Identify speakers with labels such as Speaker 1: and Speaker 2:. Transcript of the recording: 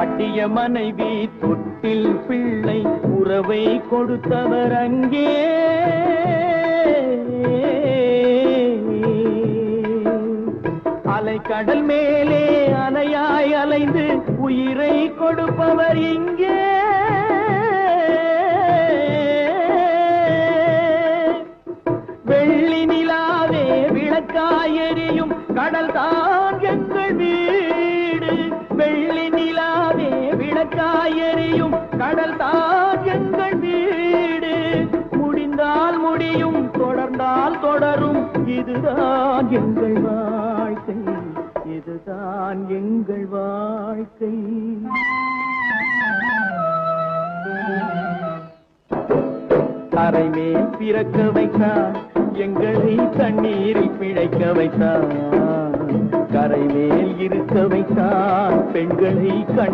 Speaker 1: கட்டிய மனைவி தொட்டில் பிள்ளை உறவை கொடுத்தவர் அங்கே. அலை கடல் மேலே அலையாய் அலைந்து உயிரை கொடுப்பவர் இங்கே. வெள்ளி நிலாவே விளக்காய் எரியும் கடல் தான் எங்கள் வீடு. வெள்ளி நிலாவே விளக்காய் எரியும் கடல் தான் எங்கள் வீடு. முடிந்தால் முடியும் தொடர்ந்தால் தொடரும் இதுதான் எங்கள் வாழ்க்கை. இதுதான் எங்கள் வாழ்க்கை. கரைமேல் பிறக்க வைத்தார் எங்களை தண்ணீரில் பிழைக்க வைத்தார். கரைமேல் இருக்க வைத்தார் பெண்களை